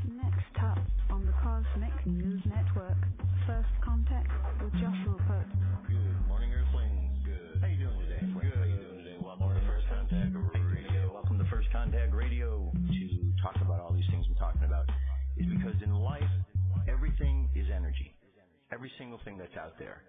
Next up on the Cosmic News Network, First Contact with Joshua Pope. Good morning, Earthlings. Good. How you doing today? Good. How you doing today? Welcome to First Contact Radio. Welcome to First Contact Radio. To talk about all these things I'm talking about is because in life, everything is energy. Every single thing that's out there.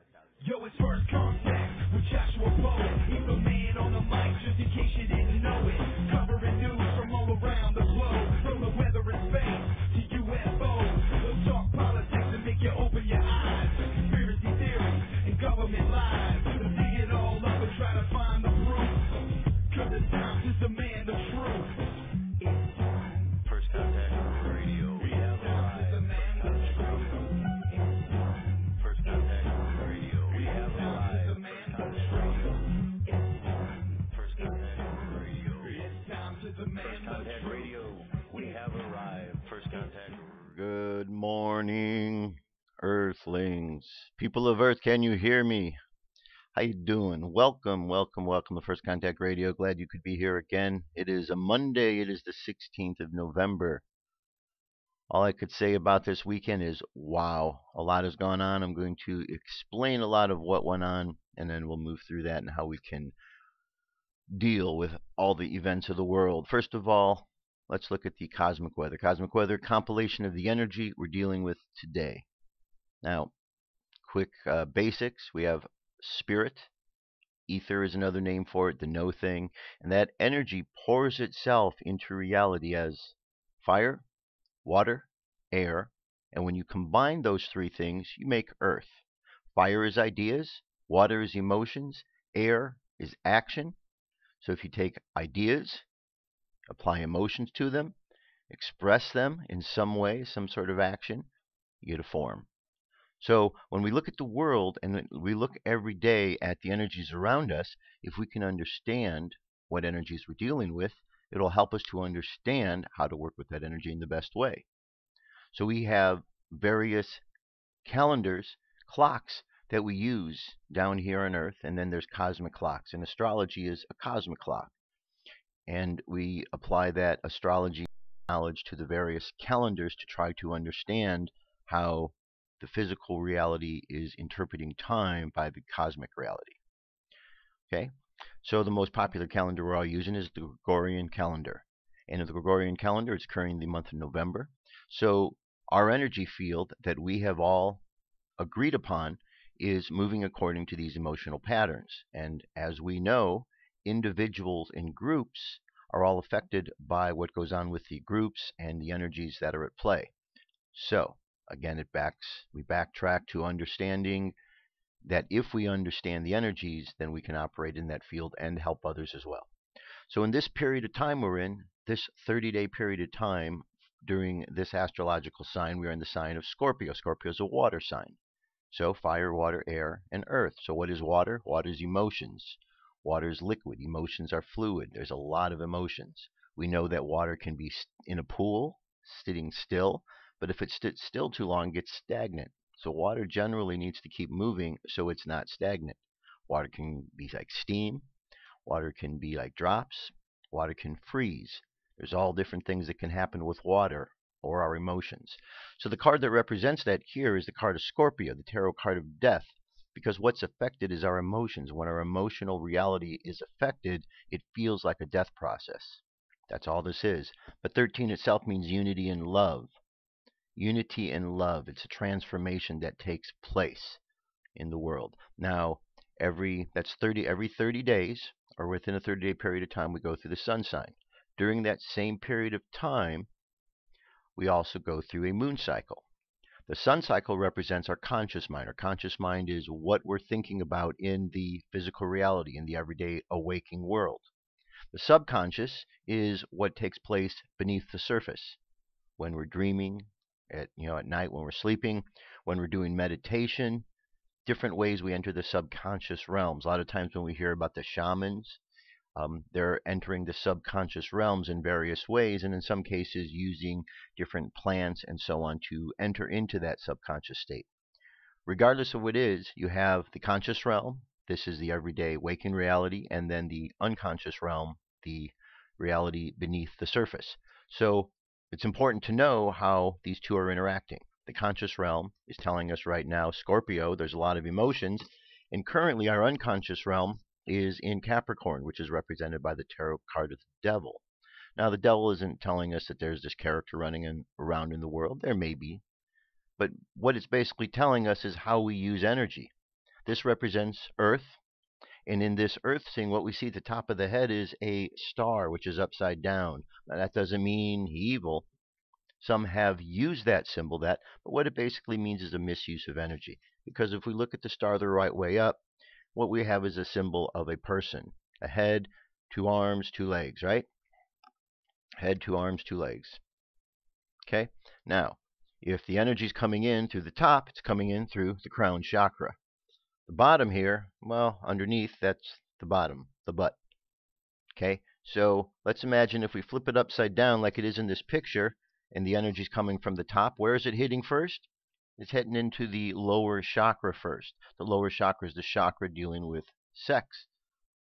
Yo, it's First Contact with Joshua Pope. He's the man on the mic, just in case you didn't know it. Covering news from all around the globe, from the weather and space to UFOs. We'll talk politics and make you open your eyes. Conspiracy theories and government lies. We'll dig it all up and try to find the proof. Cause the times is demand the truth. It's time. First Contact Radio. We have arrived. First Contact Radio. We have arrived. First Contact Radio. It's time to demand First Contact Radio. We have arrived. First Contact. Good morning, Earthlings. People of Earth, can you hear me? How you doing? Welcome to First Contact Radio. Glad you could be here again. It is a Monday. It is the 16th of November. All I could say about this weekend is, wow, a lot has gone on. I'm going to explain a lot of what went on, and then we'll move through that and how we can deal with all the events of the world. First of all, let's look at the cosmic weather. Cosmic weather, compilation of the energy we're dealing with today. Now, quick basics. We have spirit. Ether is another name for it, the know thing. And that energy pours itself into reality as fire, water, air, and when you combine those three things, you make Earth. Fire is ideas, water is emotions, air is action. So if you take ideas, apply emotions to them, express them in some way, some sort of action, you get a form. So when we look at the world and we look every day at the energies around us, if we can understand what energies we're dealing with, it'll help us to understand how to work with that energy in the best way. So we have various calendars, clocks that we use down here on Earth, and then there's cosmic clocks. And astrology is a cosmic clock. And we apply that astrology knowledge to the various calendars to try to understand how the physical reality is interpreting time by the cosmic reality. Okay? So the most popular calendar we're all using is the Gregorian calendar. And in the Gregorian calendar, it's occurring in the month of November. So our energy field that we have all agreed upon is moving according to these emotional patterns. And as we know, individuals in groups are all affected by what goes on with the groups and the energies that are at play. So, again, we backtrack to understanding that if we understand the energies, then we can operate in that field and help others as well. So in this period of time we're in, this 30-day period of time, during this astrological sign, we are in the sign of Scorpio. Scorpio is a water sign. So fire, water, air, and earth. So what is water? Water is emotions. Water is liquid. Emotions are fluid. There's a lot of emotions. We know that water can be in a pool, sitting still, but if it sits still too long, it gets stagnant. So water generally needs to keep moving so it's not stagnant. Water can be like steam. Water can be like drops. Water can freeze. There's all different things that can happen with water or our emotions. So the card that represents that here is the card of Scorpio, the tarot card of death, because what's affected is our emotions. When our emotional reality is affected, it feels like a death process. That's all this is. But 13 itself means unity and love. Unity and love. It's a transformation that takes place in the world. Now, every 30 days, or within a 30-day period of time, we go through the sun sign. During that same period of time, we also go through a moon cycle. The sun cycle represents our conscious mind. Our conscious mind is what we're thinking about in the physical reality, in the everyday awaking world. The subconscious is what takes place beneath the surface. When we're dreaming, at night, when we're sleeping, when we're doing meditation, different ways we enter the subconscious realms. A lot of times when we hear about the shamans, they're entering the subconscious realms in various ways, and in some cases using different plants and so on to enter into that subconscious state. Regardless of what it is, you have the conscious realm. This is the everyday waking reality, and then the unconscious realm, the reality beneath the surface. So it's important to know how these two are interacting. The conscious realm is telling us right now, Scorpio, there's a lot of emotions, and currently our unconscious realm is in Capricorn, which is represented by the tarot card of the devil. Now, the devil isn't telling us that there's this character running around in the world. There may be. But what it's basically telling us is how we use energy. This represents Earth. And in this Earth scene, what we see at the top of the head is a star, which is upside down. Now, that doesn't mean evil. Some have used that symbol, but what it basically means is a misuse of energy. Because if we look at the star the right way up, what we have is a symbol of a person. A head, two arms, two legs, right? Head, two arms, two legs. Okay? Now, if the energy is coming in through the top, it's coming in through the crown chakra. The bottom here, well, underneath, that's the bottom, the butt. Okay? So let's imagine if we flip it upside down like it is in this picture, and the energy is coming from the top, where is it hitting first? It's heading into the lower chakra first. The lower chakra is the chakra dealing with sex.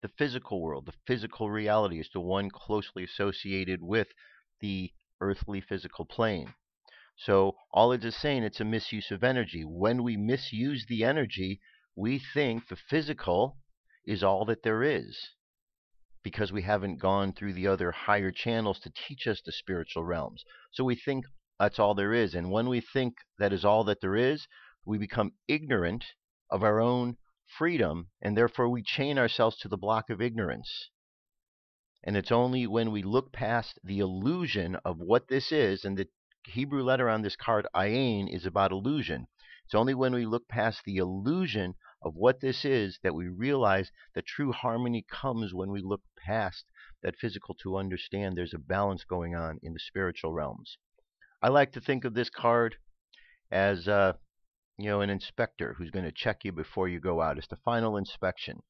The physical world, the physical reality is the one closely associated with the earthly physical plane. So all it is saying, it's a misuse of energy. When we misuse the energy, we think the physical is all that there is, because we haven't gone through the other higher channels to teach us the spiritual realms. So we think that's all there is. And when we think that is all that there is, we become ignorant of our own freedom, and therefore we chain ourselves to the block of ignorance. And it's only when we look past the illusion of what this is, and the Hebrew letter on this card, ayin, is about illusion. It's only when we look past the illusion of what this is that we realize that true harmony comes when we look past that physical to understand there's a balance going on in the spiritual realms. I like to think of this card as an inspector who's going to check you before you go out. It's the final inspection,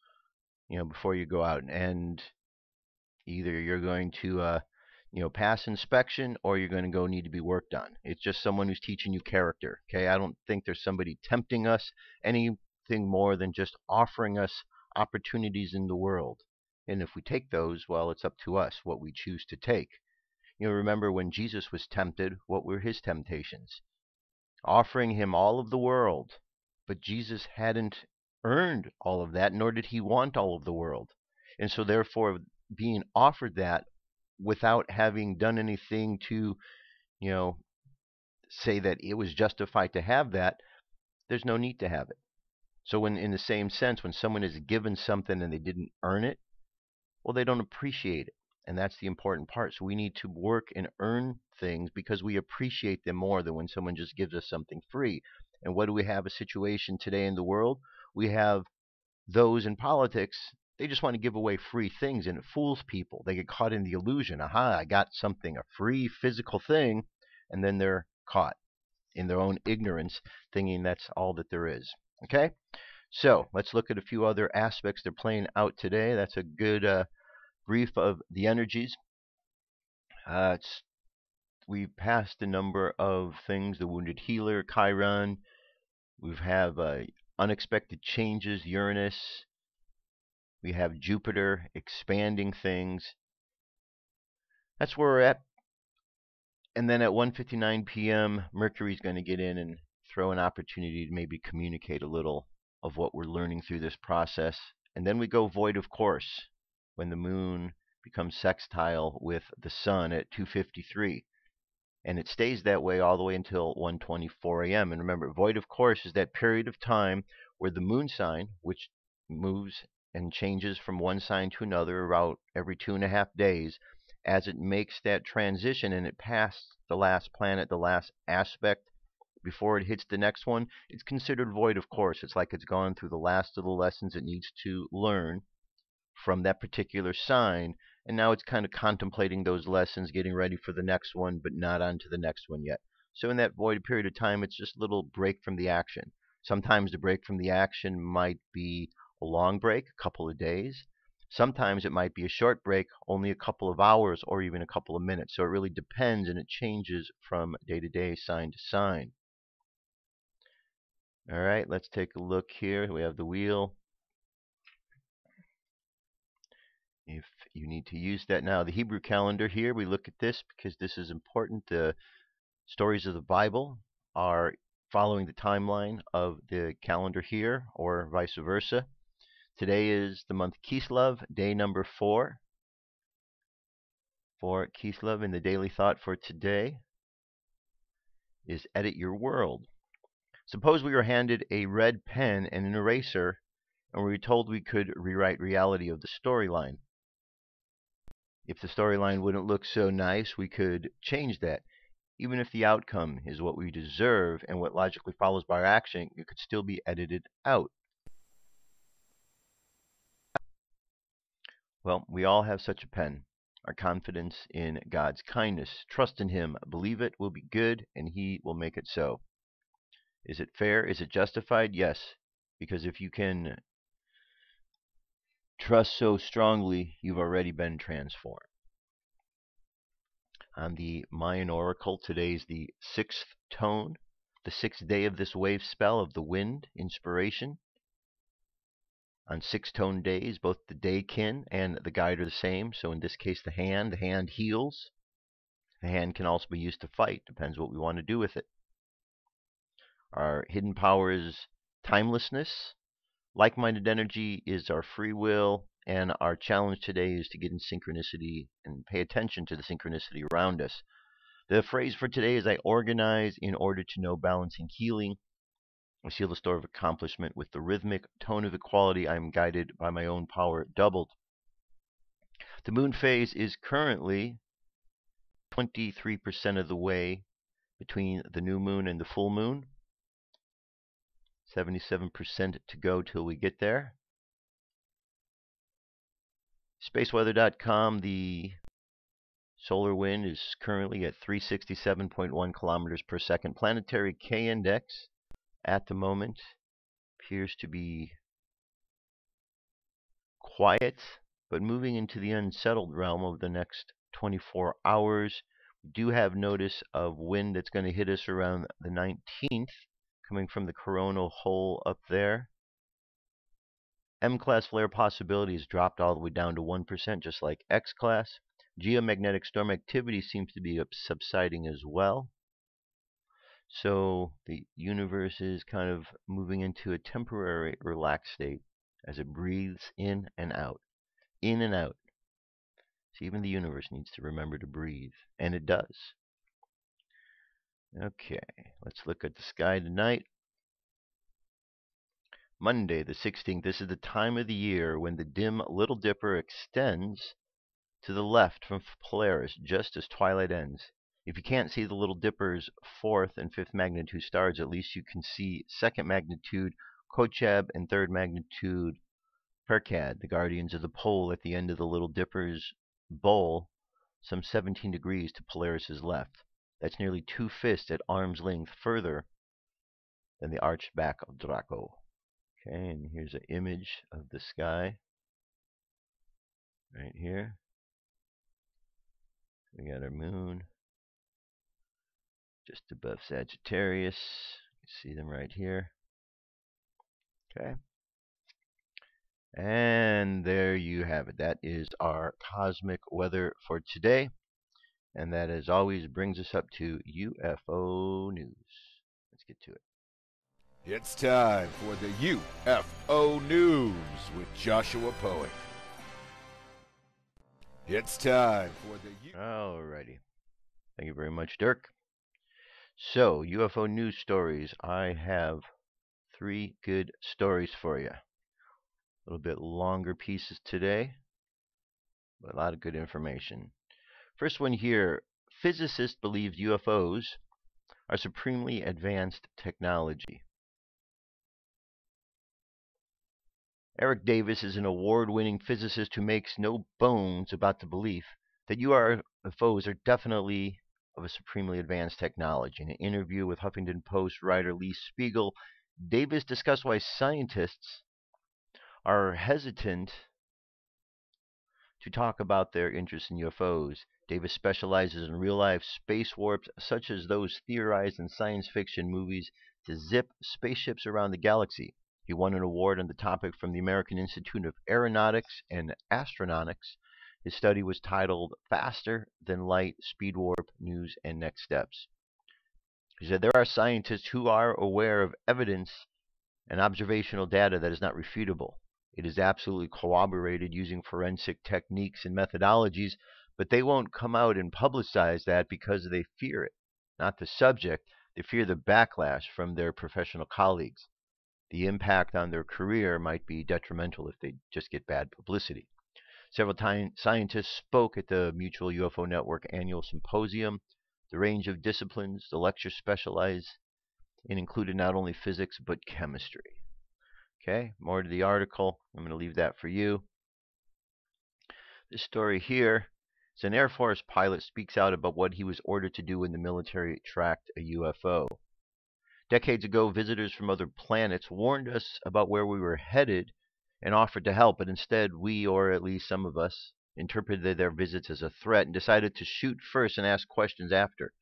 before you go out. And either you're going to pass inspection, or you're going to go need to be worked on. It's just someone who's teaching you character. Okay, I don't think there's somebody tempting us anything more than just offering us opportunities in the world. And if we take those, well, it's up to us what we choose to take. Remember when Jesus was tempted, what were his temptations? Offering him all of the world. But Jesus hadn't earned all of that, nor did he want all of the world. And so therefore, being offered that without having done anything to, say that it was justified to have that, there's no need to have it. So when, in the same sense, when someone is given something and they didn't earn it, well, they don't appreciate it. And that's the important part. So we need to work and earn things because we appreciate them more than when someone just gives us something free. And what do we have a situation today in the world? We have those in politics, they just want to give away free things, and it fools people. They get caught in the illusion. Aha, I got something, a free physical thing, and then they're caught in their own ignorance, thinking that's all that there is. Okay? So let's look at a few other aspects they're playing out today. That's a good brief of the energies. We've passed a number of things. The Wounded Healer, Chiron. We have unexpected changes, Uranus. We have Jupiter expanding things. That's where we're at. And then at 1:59 p.m., Mercury's going to get in and throw an opportunity to maybe communicate a little of what we're learning through this process. And then we go void of course when the moon becomes sextile with the sun at 2:53. And it stays that way all the way until 1:24 a.m. And remember, void of course is that period of time where the moon sign, which moves and changes from one sign to another about every 2.5 days, as it makes that transition and it passes the last planet, the last aspect, before it hits the next one, it's considered void of course. It's like it's gone through the last of the lessons it needs to learn from that particular sign, and now it's kind of contemplating those lessons, getting ready for the next one, but not on to the next one yet. So in that void period of time, it's just a little break from the action. Sometimes the break from the action might be a long break, a couple of days. Sometimes it might be a short break, only a couple of hours or even a couple of minutes. So it really depends, and it changes from day to day, sign to sign. All right, let's take a look here. We have the wheel. If You need to use that now. The Hebrew calendar here, we look at this because this is important. The stories of the Bible are following the timeline of the calendar here, or vice versa. Today is the month Kislev, day number 4 for Kislev, and the daily thought for today is edit your world. Suppose we were handed a red pen and an eraser, and we were told we could rewrite reality of the storyline. If the storyline wouldn't look so nice, we could change that. Even if the outcome is what we deserve and what logically follows by our action, it could still be edited out. Well, we all have such a pen. Our confidence in God's kindness. Trust in Him. Believe it will be good, and He will make it so. Is it fair? Is it justified? Yes. Because if you can trust so strongly, you've already been transformed. On the Mayan Oracle, today is the 6th tone, the 6th day of this wave spell of the wind, inspiration. On 6-tone days, both the Daykin and the guide are the same. So in this case, the hand heals. The hand can also be used to fight. Depends what we want to do with it. Our hidden power is timelessness. Like-minded energy is our free will. And our challenge today is to get in synchronicity and pay attention to the synchronicity around us. The phrase for today is I organize in order to know balancing healing. I seal the store of accomplishment with the rhythmic tone of equality. I am guided by my own power doubled. The moon phase is currently 23% of the way between the new moon and the full moon. 77% to go till we get there. Spaceweather.com, the solar wind is currently at 367.1 kilometers per second. Planetary K index at the moment appears to be quiet, but moving into the unsettled realm over the next 24 hours. We do have notice of wind that's going to hit us around the 19th, coming from the coronal hole up there. M-class flare possibility has dropped all the way down to 1%, just like X-class. Geomagnetic storm activity seems to be subsiding as well. So the universe is kind of moving into a temporary relaxed state as it breathes in and out. In and out. So even the universe needs to remember to breathe. And it does. Okay, let's look at the sky tonight. Monday the 16th. This is the time of the year when the dim Little Dipper extends to the left from Polaris just as twilight ends. If you can't see the Little Dipper's 4th and 5th magnitude stars, at least you can see 2nd magnitude Kochab and 3rd magnitude Percad, the guardians of the pole at the end of the Little Dipper's bowl, some 17 degrees to Polaris's left. That's nearly 2 fists at arm's length further than the arched back of Draco. Okay, and here's an image of the sky right here. We got our moon just above Sagittarius. You see them right here. Okay. And there you have it. That is our cosmic weather for today. And that, as always, brings us up to UFO news. Let's get to it. It's time for the UFO News with Joshua Poet. It's time for the Alrighty. Thank you very much, Dirk. So, UFO news stories. I have 3 good stories for you. A little bit longer pieces today, but a lot of good information. First one here. Physicists believe UFOs are supremely advanced technology. Eric Davis is an award-winning physicist who makes no bones about the belief that UFOs are definitely of a supremely advanced technology. In an interview with Huffington Post writer Lee Spiegel, Davis discussed why scientists are hesitant to talk about their interest in UFOs. Davis specializes in real-life space warps, such as those theorized in science fiction movies to zip spaceships around the galaxy. He won an award on the topic from the American Institute of Aeronautics and Astronautics His study was titled Faster Than Light, Speed Warp, News, and Next Steps. He said, there are scientists who are aware of evidence and observational data that is not refutable. It is absolutely corroborated using forensic techniques and methodologies, but they won't come out and publicize that because they fear it. Not the subject, they fear the backlash from their professional colleagues. The impact on their career might be detrimental if they just get bad publicity. Several scientists spoke at the Mutual UFO Network annual symposium. The range of disciplines the lectures specialize in included not only physics but chemistry. Okay, more to the article. I'm going to leave that for you. This story here is an Air Force pilot speaks out about what he was ordered to do when the military tracked a UFO. Decades ago, visitors from other planets warned us about where we were headed and offered to help, but instead we, or at least some of us, interpreted their visits as a threat and decided to shoot first and ask questions after.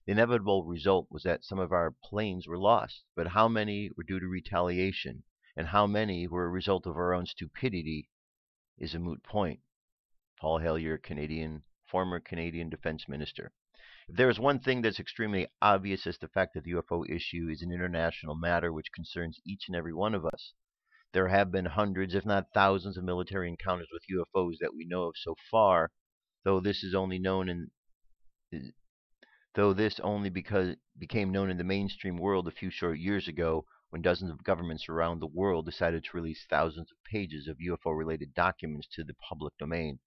The inevitable result was that some of our planes were lost, but how many were due to retaliation and how many were a result of our own stupidity is a moot point. Paul Hellyer, former Canadian Defense Minister. If there is one thing that's extremely obvious, it's the fact that the UFO issue is an international matter which concerns each and every one of us. There have been hundreds, if not thousands, of military encounters with UFOs that we know of so far, though this only became known in the mainstream world a few short years ago when dozens of governments around the world decided to release thousands of pages of UFO-related documents to the public domain.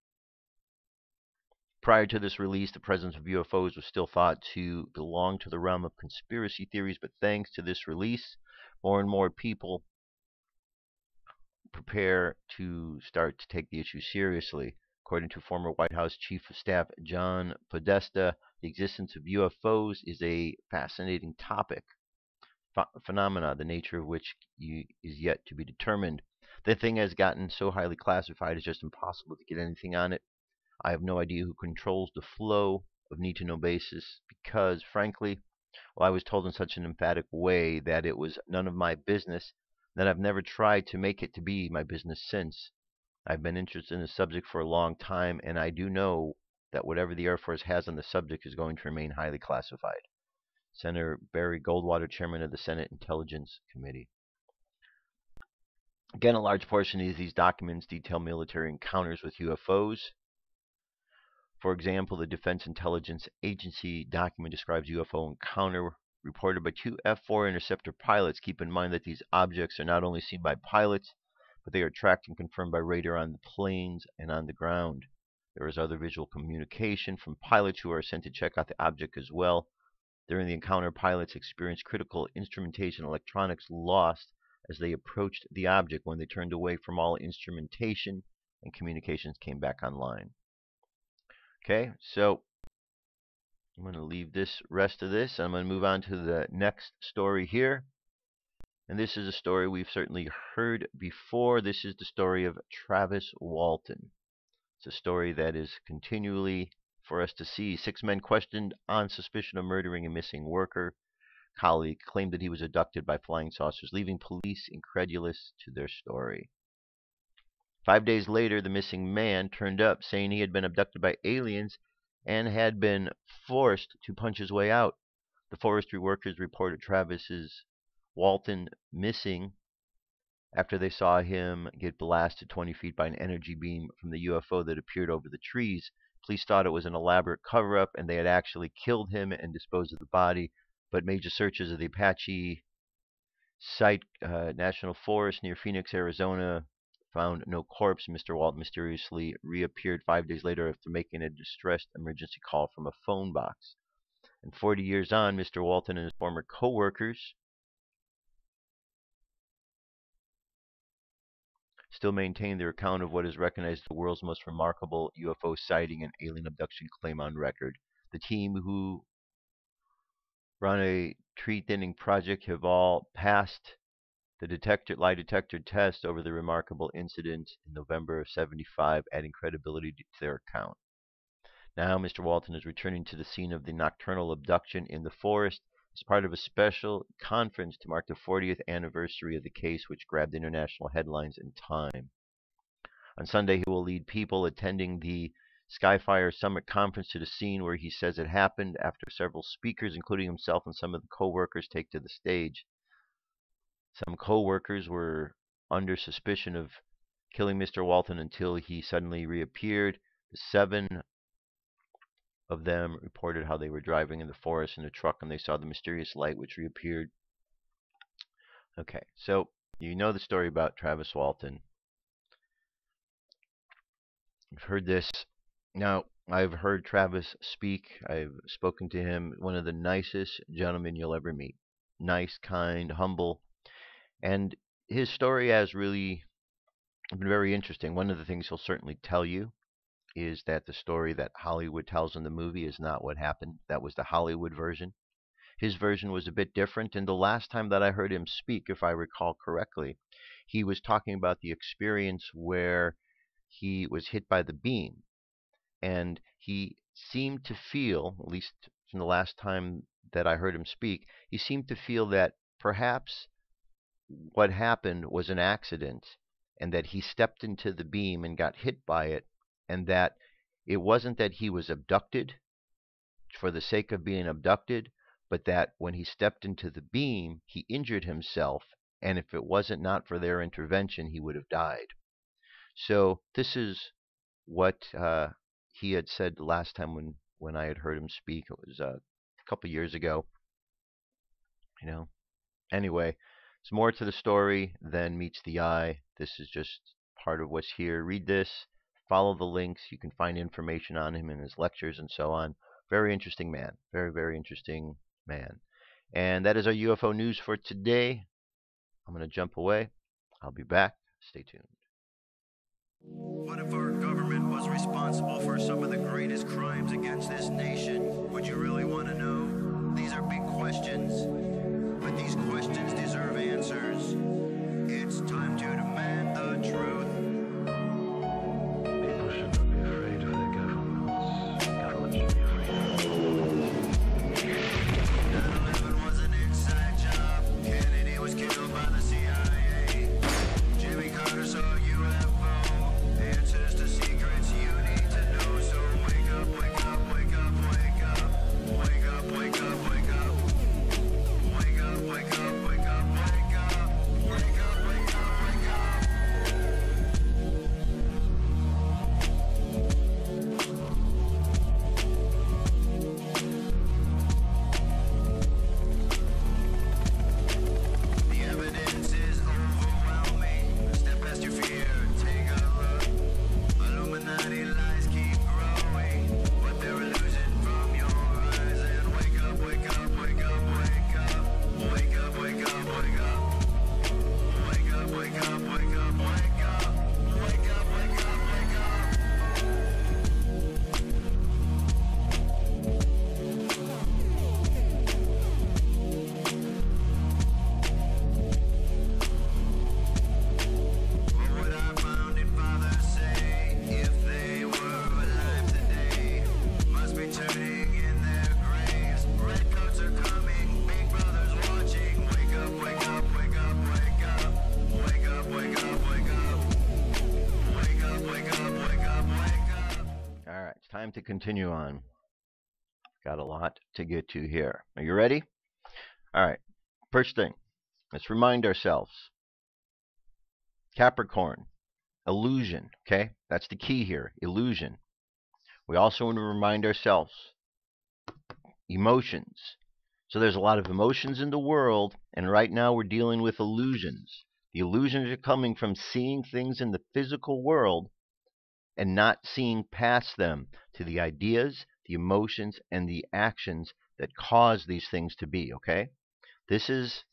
Prior to this release, the presence of UFOs was still thought to belong to the realm of conspiracy theories, but thanks to this release, more and more people prepare to start to take the issue seriously. According to former White House Chief of Staff John Podesta, the existence of UFOs is a fascinating topic, phenomena, the nature of which is yet to be determined. The thing has gotten so highly classified it's just impossible to get anything on it. I have no idea who controls the flow of need-to-know basis because, frankly, I was told in such an emphatic way that it was none of my business, that I've never tried to make it to be my business since. I've been interested in the subject for a long time, and I do know that whatever the Air Force has on the subject is going to remain highly classified. Senator Barry Goldwater, chairman of the Senate Intelligence Committee. Again, a large portion of these documents detail military encounters with UFOs. For example, the Defense Intelligence Agency document describes UFO encounter reported by two F-4 interceptor pilots. Keep in mind that these objects are not only seen by pilots, but they are tracked and confirmed by radar on the planes and on the ground. There is other visual communication from pilots who are sent to check out the object as well. During the encounter, pilots experienced critical instrumentation electronics lost as they approached the object. When they turned away from all instrumentation and communications came back online. Okay, so I'm going to leave this rest of this. I'm going to move on to the next story here. And this is a story we've certainly heard before. This is the story of Travis Walton. It's a story that is continually for us to see. 6 men questioned on suspicion of murdering a missing worker. Colleague claimed that he was abducted by flying saucers, leaving police incredulous to their story. 5 days later, the missing man turned up, saying he had been abducted by aliens and had been forced to punch his way out. The forestry workers reported Travis's Walton missing after they saw him get blasted 20 feet by an energy beam from the UFO that appeared over the trees. Police thought it was an elaborate cover-up and they had actually killed him and disposed of the body, but major searches of the Apache Site National Forest near Phoenix, Arizona, found no corpse. Mr. Walton mysteriously reappeared 5 days later after making a distressed emergency call from a phone box. And 40 years on, Mr. Walton and his former co-workers still maintain their account of what is recognized as the world's most remarkable UFO sighting and alien abduction claim on record. The team who run a tree thinning project have all passed the lie detector test over the remarkable incident in November of '75, adding credibility to their account. Now, Mr. Walton is returning to the scene of the nocturnal abduction in the forest as part of a special conference to mark the 40th anniversary of the case, which grabbed international headlines in time. On Sunday, he will lead people attending the Skyfire Summit Conference to the scene where he says it happened after several speakers, including himself and some of the co-workers, take to the stage. Some co-workers were under suspicion of killing Mr. Walton until he suddenly reappeared. The 7 of them reported how they were driving in the forest in a truck and they saw the mysterious light which reappeared. Okay, so you know the story about Travis Walton. You've heard this. Now, I've heard Travis speak. I've spoken to him. One of the nicest gentlemen you'll ever meet. Nice, kind, humble. And his story has really been very interesting. One of the things he'll certainly tell you is that the story that Hollywood tells in the movie is not what happened. That was the Hollywood version. His version was a bit different. And the last time that I heard him speak, if I recall correctly, he was talking about the experience where he was hit by the beam. And he seemed to feel, at least from the last time that I heard him speak, he seemed to feel that perhaps what happened was an accident and that he stepped into the beam and got hit by it, and that it wasn't that he was abducted for the sake of being abducted, but that when he stepped into the beam, he injured himself, and if it wasn't not for their intervention, he would have died. So this is what he had said last time when I had heard him speak. It was a couple years ago. You know. Anyway, there's more to the story than meets the eye. This is just part of what's here. Read this. Follow the links. You can find information on him in his lectures and so on. Very interesting man. Very, very interesting man. And that is our UFO news for today. I'm going to jump away. I'll be back. Stay tuned. What if our government was responsible for some of the greatest crimes against this nation? Would you really want to know? These are big questions, but these questions deserve answers. It's time to demand the truth. People should not be afraid of their governments. Governments should be afraid of them. 9/11 was an inside job. Kennedy was killed by the CIA. Jimmy Carter saw UFO. Answers to secrets you need to know. So wake up, wake up, wake up, wake up. Wake up, wake up, wake up. Wake up, wake up, wake up, wake up. Wake up, wake up, wake up. The evidence is overwhelming. Step past your fear, take a look. Illuminati lies keep growing, but they're illusion from your eyes. And wake up, wake up, wake up, wake up. Wake up, wake up, wake up. Wake up, wake up, wake up, wake up. Wake up, wake up, wake up. What would our founding fathers say if they were alive today? Must be turning in their graves. Redcoats are coming, big brothers watching. Wake up, wake up, wake up, wake up. Wake up, wake up, wake up. Wake up, wake up, wake up, wake up. All right, it's time to continue on. Got a lot to get to here. Are you ready? All right. First thing, let's remind ourselves. Capricorn, illusion, okay? That's the key here, illusion. We also want to remind ourselves, emotions. So there's a lot of emotions in the world, and right now we're dealing with illusions. The illusions are coming from seeing things in the physical world and not seeing past them to the ideas, the emotions, and the actions that cause these things to be, okay? This is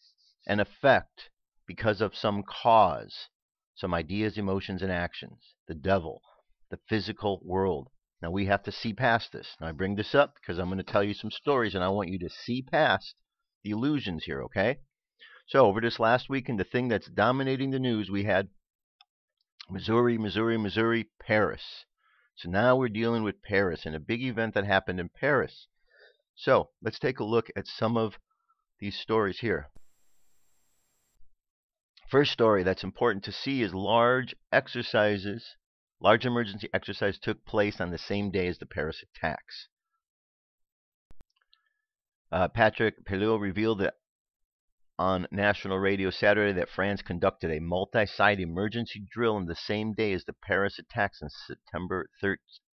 an effect because of some cause, some ideas, emotions, and actions. The devil, the physical world. Now we have to see past this. Now I bring this up because I'm going to tell you some stories and I want you to see past the illusions here, okay? So over this last weekend, the thing that's dominating the news, we had Missouri, Paris. So now we're dealing with Paris and a big event that happened in Paris. So let's take a look at some of these stories here. First story that's important to see is large exercises Large emergency exercise took place on the same day as the Paris attacks. Patrick Pelot revealed that on national radio Saturday that France conducted a multi-site emergency drill on the same day as the Paris attacks on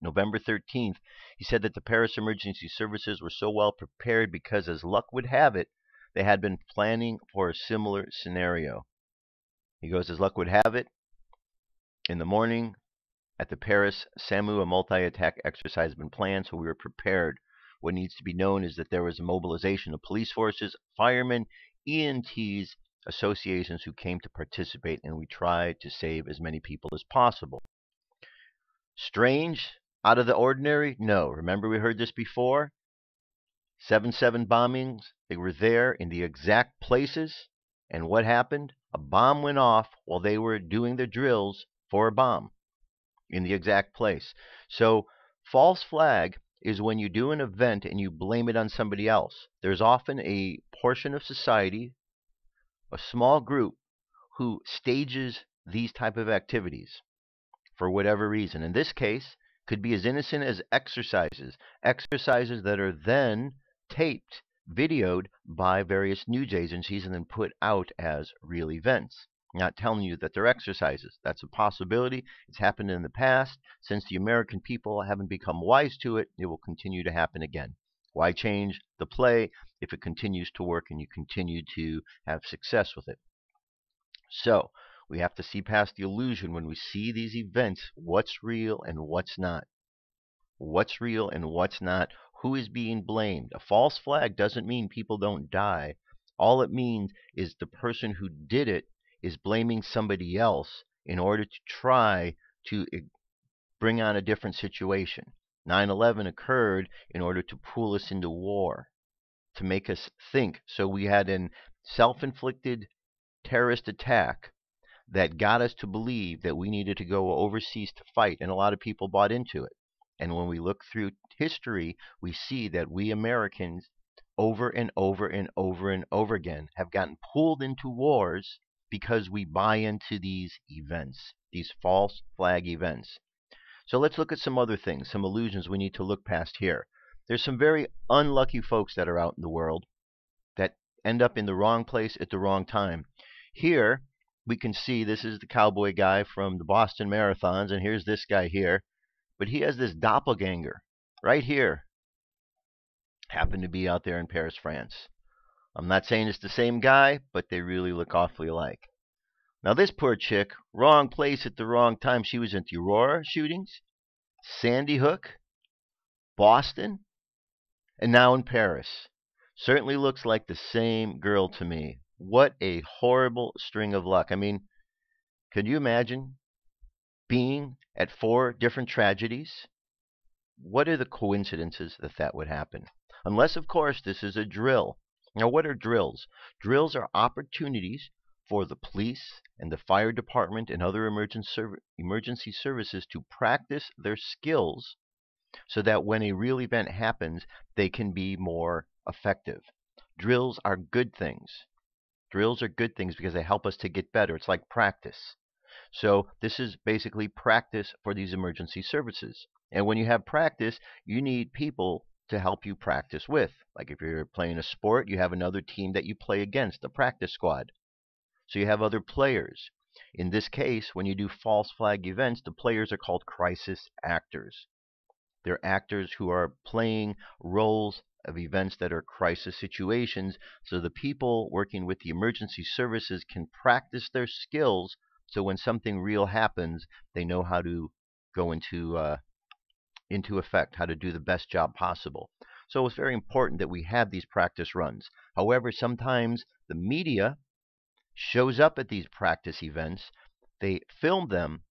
November 13th. He said that the Paris emergency services were so well prepared because, as luck would have it, they had been planning for a similar scenario. He goes, as luck would have it, in the morning at the Paris SAMU, a multi-attack exercise had been planned, so we were prepared. What needs to be known is that there was a mobilization of police forces, firemen, EMTs, associations who came to participate, and we tried to save as many people as possible. Strange? Out of the ordinary? No. Remember we heard this before? 7/7 bombings, they were there in the exact places, and what happened? A bomb went off while they were doing their drills for a bomb in the exact place. So false flag is when you do an event and you blame it on somebody else. There's often a portion of society, a small group, who stages these type of activities for whatever reason. In this case, could be as innocent as exercises that are then taped, videoed by various news agencies and then put out as real events. Not telling you that they're exercises. That's a possibility. It's happened in the past. Since the American people haven't become wise to it, it will continue to happen again. Why change the play if it continues to work and you continue to have success with it? So we have to see past the illusion when we see these events, what's real and what's not. What's real and what's not. Who is being blamed? A false flag doesn't mean people don't die. All it means is the person who did it is blaming somebody else in order to try to bring on a different situation. 9/11 occurred in order to pull us into war, to make us think. So we had a self-inflicted terrorist attack that got us to believe that we needed to go overseas to fight, and a lot of people bought into it. And when we look through history, we see that we Americans over and over and over and over again have gotten pulled into wars because we buy into these events, these false flag events. So let's look at some other things, some illusions we need to look past here. There's some very unlucky folks that are out in the world that end up in the wrong place at the wrong time. Here we can see this is the cowboy guy from the Boston Marathons, and here's this guy here. But he has this doppelganger right here. Happened to be out there in Paris, France. I'm not saying it's the same guy, but they really look awfully alike. Now this poor chick, wrong place at the wrong time. She was at the Aurora shootings, Sandy Hook, Boston, and now in Paris. Certainly looks like the same girl to me. What a horrible string of luck. I mean, could you imagine being at 4 different tragedies? What are the coincidences that that would happen? Unless, of course, this is a drill. Now, what are drills? Drills are opportunities for the police and the fire department and other emergency services to practice their skills so that when a real event happens, they can be more effective. Drills are good things. Drills are good things because they help us to get better. It's like practice. So this is basically practice for these emergency services. And when you have practice, you need people to help you practice with. Like if you're playing a sport, you have another team that you play against, a practice squad. So you have other players. In this case, when you do false flag events, the players are called crisis actors. They're actors who are playing roles of events that are crisis situations, so the people working with the emergency services can practice their skills so when something real happens, they know how to go into effect, how to do the best job possible. So it's very important that we have these practice runs. However, sometimes the media shows up at these practice events, they film them,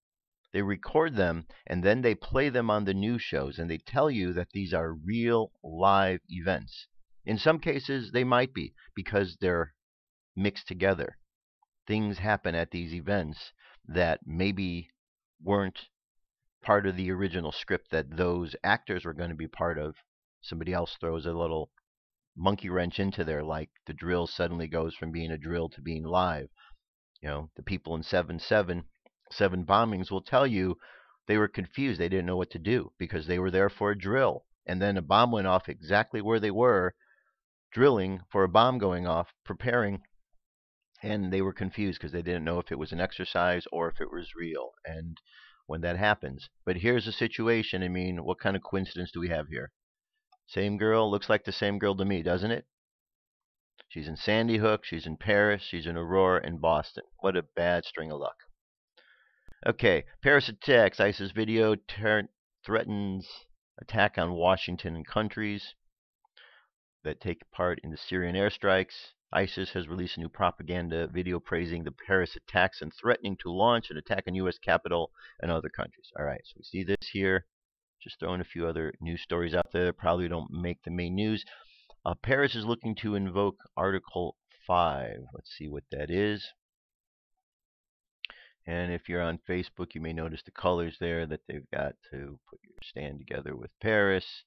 they record them, and then they play them on the news shows, and they tell you that these are real live events. In some cases, they might be, because they're mixed together. Things happen at these events that maybe weren't part of the original script that those actors were going to be part of. Somebody else throws a little monkey wrench into there, like the drill suddenly goes from being a drill to being live. You know, the people in 7/7 bombings will tell you They were confused. They didn't know what to do because they were there for a drill. And then a bomb went off exactly where they were, drilling for a bomb going off, preparing. And they were confused because they didn't know if it was an exercise or if it was real. And when that happens. But here's the situation. I mean, what kind of coincidence do we have here? Same girl. Looks like the same girl to me, doesn't it? She's in Sandy Hook. She's in Paris. She's in Aurora and Boston. What a bad string of luck. Okay, Paris attacks. ISIS video threatens attack on Washington and countries that take part in the Syrian airstrikes. ISIS has released a new propaganda video praising the Paris attacks and threatening to launch an attack on U.S. Capitol and other countries. All right, so we see this here. Just throwing a few other news stories out there that probably don't make the main news. Paris is looking to invoke Article 5. Let's see what that is. And if you're on Facebook, you may notice the colors there that they've got to put your stand together with Paris.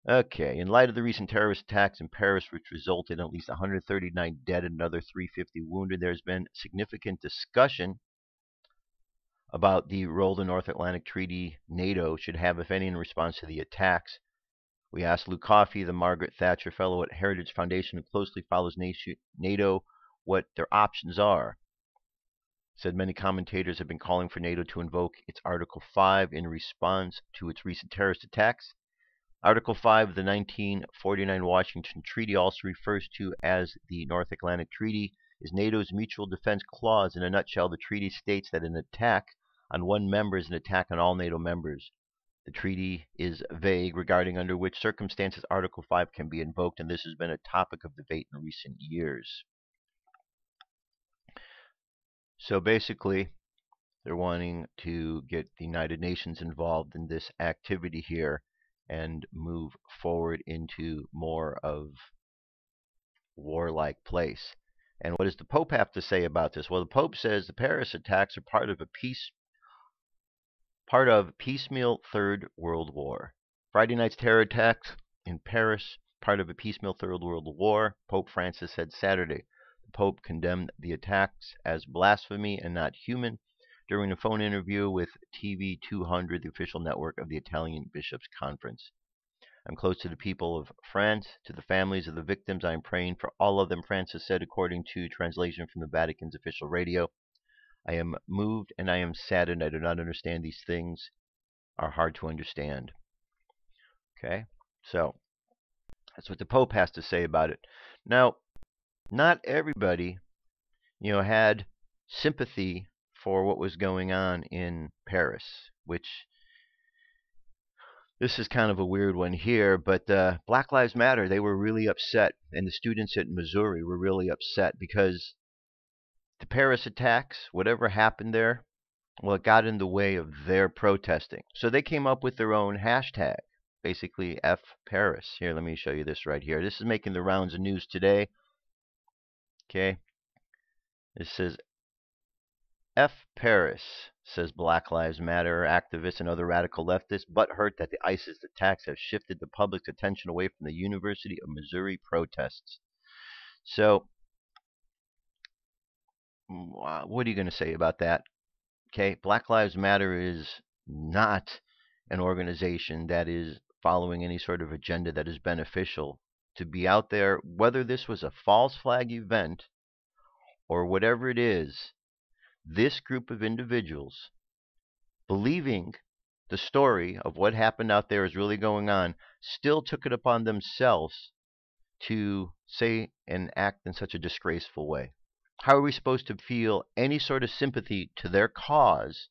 Okay, in light of the recent terrorist attacks in Paris, which resulted in at least 139 dead and another 350 wounded, there's been significant discussion about the role the North Atlantic Treaty, NATO, should have, if any, in response to the attacks. We asked Lou Coffey, the Margaret Thatcher Fellow at Heritage Foundation, who closely follows NATO, what their options are. Said many commentators have been calling for NATO to invoke its Article 5 in response to its recent terrorist attacks. Article 5 of the 1949 Washington Treaty, also referred to as the North Atlantic Treaty, is NATO's mutual defense clause. In a nutshell, the treaty states that an attack on one member is an attack on all NATO members. The treaty is vague regarding under which circumstances Article 5 can be invoked, and this has been a topic of debate in recent years. So basically, they're wanting to get the United Nations involved in this activity here and move forward into more of warlike place. And what does the Pope have to say about this? Well, the Pope says the Paris attacks are part of piecemeal Third World War. Friday night's terror attacks in Paris, part of a piecemeal Third World War, Pope Francis said Saturday. The Pope condemned the attacks as blasphemy and not human during a phone interview with TV 200, the official network of the Italian Bishops' Conference. I'm close to the people of France, to the families of the victims. I am praying for all of them, Francis said, according to translation from the Vatican's official radio. I am moved and I am saddened. I do not understand. These things are hard to understand. Okay, so that's what the Pope has to say about it. Now, not everybody, had sympathy for what was going on in Paris, which this is kind of a weird one here, but Black Lives Matter, they were really upset, and the students at Missouri were really upset because the Paris attacks, whatever happened there, well, it got in the way of their protesting. So they came up with their own hashtag, basically F Paris. Here, let me show you this right here. This is making the rounds of news today. Okay. It says F Paris, says Black Lives Matter activists and other radical leftists, butthurt that the ISIS attacks have shifted the public's attention away from the University of Missouri protests. So, what are you going to say about that? Okay, Black Lives Matter is not an organization that is following any sort of agenda that is beneficial. To be out there, whether this was a false flag event or whatever it is, this group of individuals believing the story of what happened out there is really going on, still took it upon themselves to say and act in such a disgraceful way. How are we supposed to feel any sort of sympathy to their cause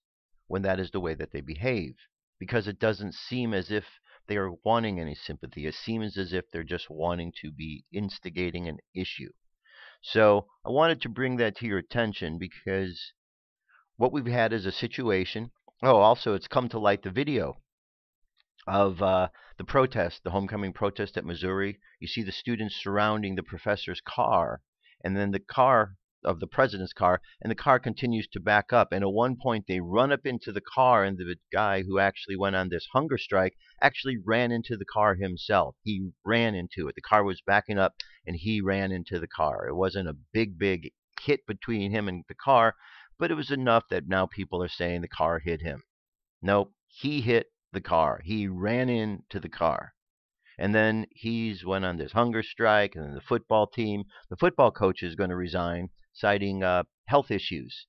when that is the way that they behave? Because it doesn't seem as if they are wanting any sympathy. It seems as if they're just wanting to be instigating an issue. So I wanted to bring that to your attention because what we've had is a situation. Oh, also, it's come to light the video of the protest, the homecoming protest at Missouri. You see the students surrounding the professor's car, and then the car of the president's car, and the car continues to back up. And at one point, they run up into the car, and the guy who actually went on this hunger strike actually ran into the car himself. He ran into it. The car was backing up, and he ran into the car. It wasn't a big hit between him and the car, but it was enough that now people are saying the car hit him. Nope, he hit the car. He ran into the car. And then he's went on this hunger strike, and then the football coach is going to resign, citing health issues.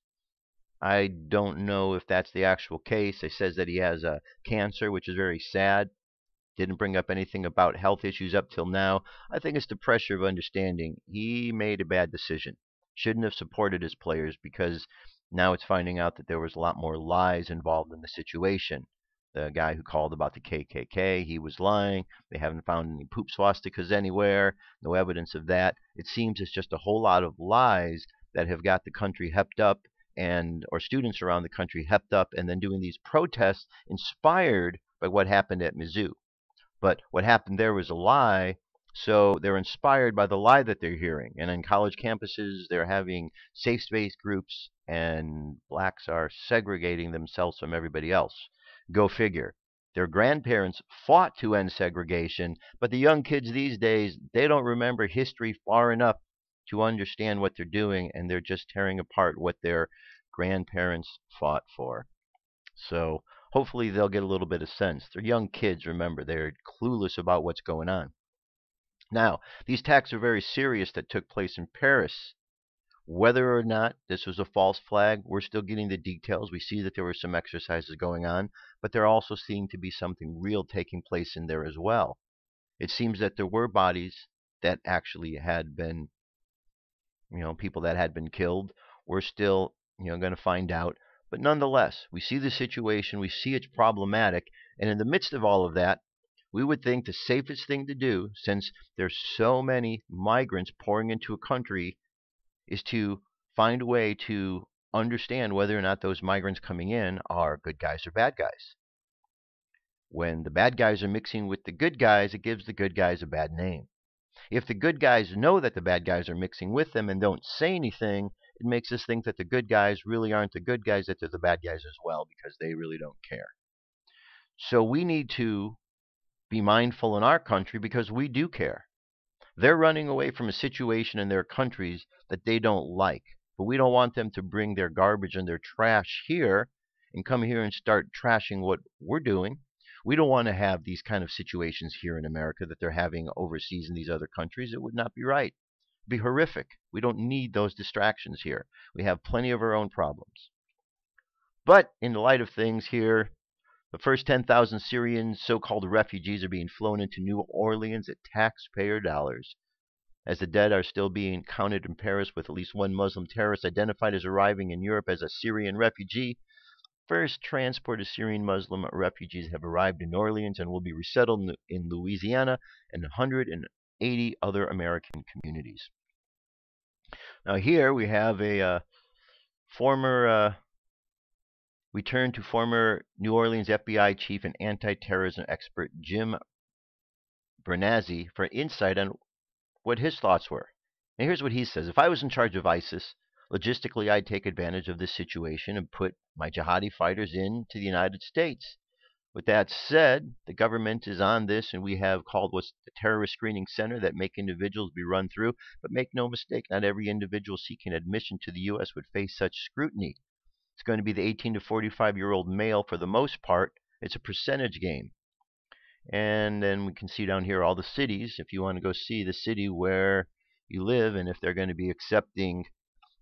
I don't know if that's the actual case. It says that he has cancer, which is very sad. Didn't bring up anything about health issues up till now. I think it's the pressure of understanding he made a bad decision. Shouldn't have supported his players because now it's finding out that there was a lot more lies involved in the situation. The guy who called about the KKK, he was lying. They haven't found any poop swastikas anywhere. No evidence of that. It seems it's just a whole lot of lies that have got the country hepped up and or students around the country hepped up and then doing these protests inspired by what happened at Mizzou. But what happened there was a lie, so they're inspired by the lie that they're hearing. And in college campuses, they're having safe space groups, and blacks are segregating themselves from everybody else. Go figure. Their grandparents fought to end segregation, but the young kids these days, they don't remember history far enough to understand what they're doing, and they're just tearing apart what their grandparents fought for. So hopefully they'll get a little bit of sense. They're young kids, remember. They're clueless about what's going on. Now, these attacks are very serious that took place in Paris. Whether or not this was a false flag, we're still getting the details. We see that there were some exercises going on, but there also seemed to be something real taking place in there as well. It seems that there were bodies that actually had been, people that had been killed. We're still, going to find out. But nonetheless, we see the situation, we see it's problematic, and in the midst of all of that, we would think the safest thing to do, since there's so many migrants pouring into a country, is to find a way to understand whether or not those migrants coming in are good guys or bad guys. When the bad guys are mixing with the good guys, it gives the good guys a bad name. If the good guys know that the bad guys are mixing with them and don't say anything, it makes us think that the good guys really aren't the good guys, that they're the bad guys as well, because they really don't care. So we need to be mindful in our country because we do care. They're running away from a situation in their countries that they don't like, but we don't want them to bring their garbage and their trash here and come here and start trashing what we're doing. We don't want to have these kind of situations here in America that they're having overseas in these other countries. It would not be right. It'd be horrific. We don't need those distractions here. We have plenty of our own problems. But in the light of things here, the first 10,000 Syrian so-called refugees are being flown into New Orleans at taxpayer dollars. As the dead are still being counted in Paris, with at least one Muslim terrorist identified as arriving in Europe as a Syrian refugee, first transport of Syrian Muslim refugees have arrived in New Orleans and will be resettled in Louisiana and 180 other American communities. Now here we have a we turn to former New Orleans FBI chief and anti-terrorism expert Jim Bernazzi for insight on what his thoughts were. Now here's what he says. If I was in charge of ISIS, logistically I'd take advantage of this situation and put my jihadi fighters into the United States. With that said, the government is on this, and we have called what's the terrorist screening center that make individuals be run through. But make no mistake, not every individual seeking admission to the U.S. would face such scrutiny. It's going to be the 18 to 45-year-old male for the most part. It's a percentage game. And then we can see down here all the cities, if you want to go see the city where you live, and if they're going to be accepting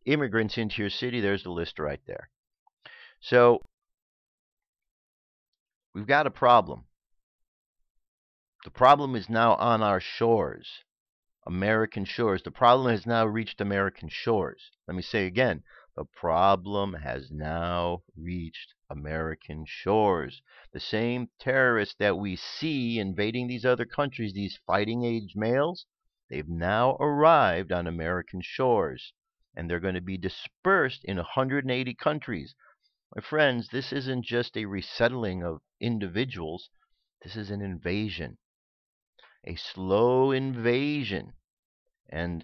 immigrants into your city, there's the list right there. So we've got a problem. The problem is now on our shores, American shores. The problem has now reached American shores. Let me say again, the problem has now reached American shores. The same terrorists that we see invading these other countries, these fighting age males, they've now arrived on American shores, and they're going to be dispersed in 180 countries. My friends, this isn't just a resettling of individuals. This is an invasion, a slow invasion. And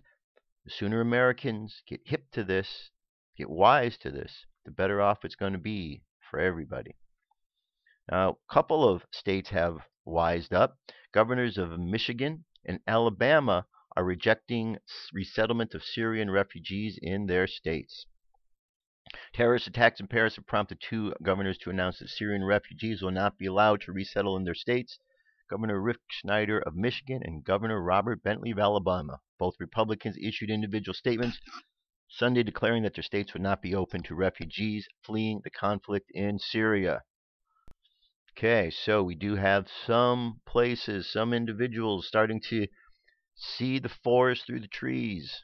the sooner Americans get hip to this, get wise to this, the better off it's going to be for everybody. Now, a couple of states have wised up. Governors of Michigan and Alabama are rejecting resettlement of Syrian refugees in their states. Terrorist attacks in Paris have prompted two governors to announce that Syrian refugees will not be allowed to resettle in their states. Governor Rick Schneider of Michigan and Governor Robert Bentley of Alabama, both Republicans, issued individual statements Sunday declaring that their states would not be open to refugees fleeing the conflict in Syria. Okay, so we do have some places, some individuals starting to see the forest through the trees.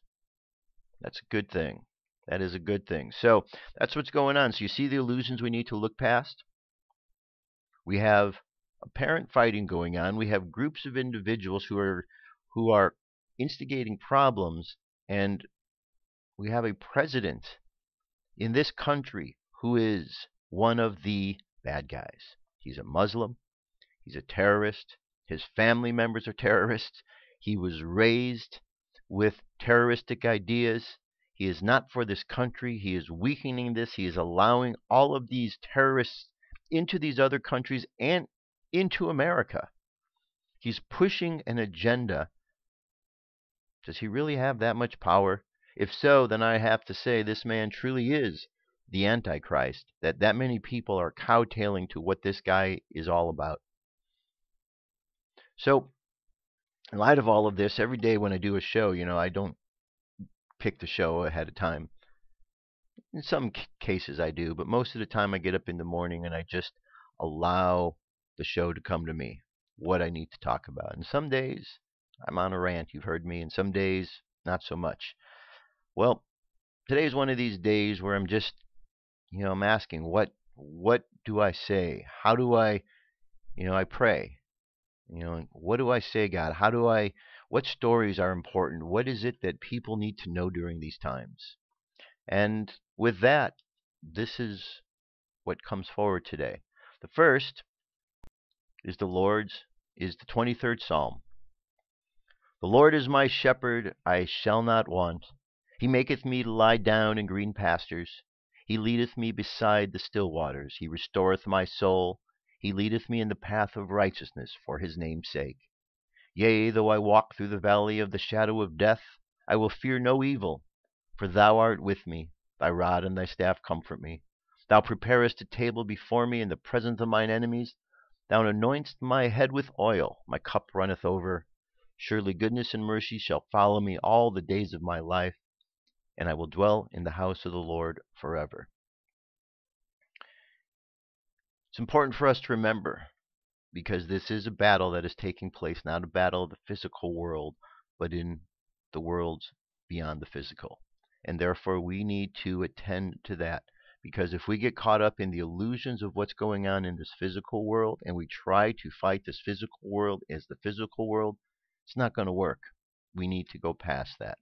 That's a good thing. That is a good thing. So that's what's going on. So you see the illusions we need to look past. We have apparent fighting going on. We have groups of individuals who are instigating problems, and we have a president in this country who is one of the bad guys. He's a Muslim. He's a terrorist. His family members are terrorists. He was raised with terroristic ideas. He is not for this country. He is weakening this. He is allowing all of these terrorists into these other countries and into America. He's pushing an agenda. Does he really have that much power? If so, then I have to say this man truly is the Antichrist, that many people are cowtailing to what this guy is all about. So, in light of all of this, every day when I do a show, I don't pick the show ahead of time. In some cases I do, but most of the time I get up in the morning and I just allow the show to come to me, what I need to talk about. And some days I'm on a rant, you've heard me, and some days not so much. Well, today is one of these days where I'm just, I'm asking, what do I say? How do I, I pray. What do I say, God? What stories are important? What is it that people need to know during these times? And with that, this is what comes forward today. The first is the 23rd Psalm. The Lord is my shepherd, I shall not want. He maketh me to lie down in green pastures. He leadeth me beside the still waters. He restoreth my soul. He leadeth me in the path of righteousness for his name's sake. Yea, though I walk through the valley of the shadow of death, I will fear no evil, for thou art with me. Thy rod and thy staff comfort me. Thou preparest a table before me in the presence of mine enemies. Thou anointest my head with oil. My cup runneth over. Surely goodness and mercy shall follow me all the days of my life, and I will dwell in the house of the Lord forever. It's important for us to remember, because this is a battle that is taking place, not a battle of the physical world, but in the worlds beyond the physical. And therefore we need to attend to that, because if we get caught up in the illusions of what's going on in this physical world, and we try to fight this physical world as the physical world, it's not going to work. We need to go past that.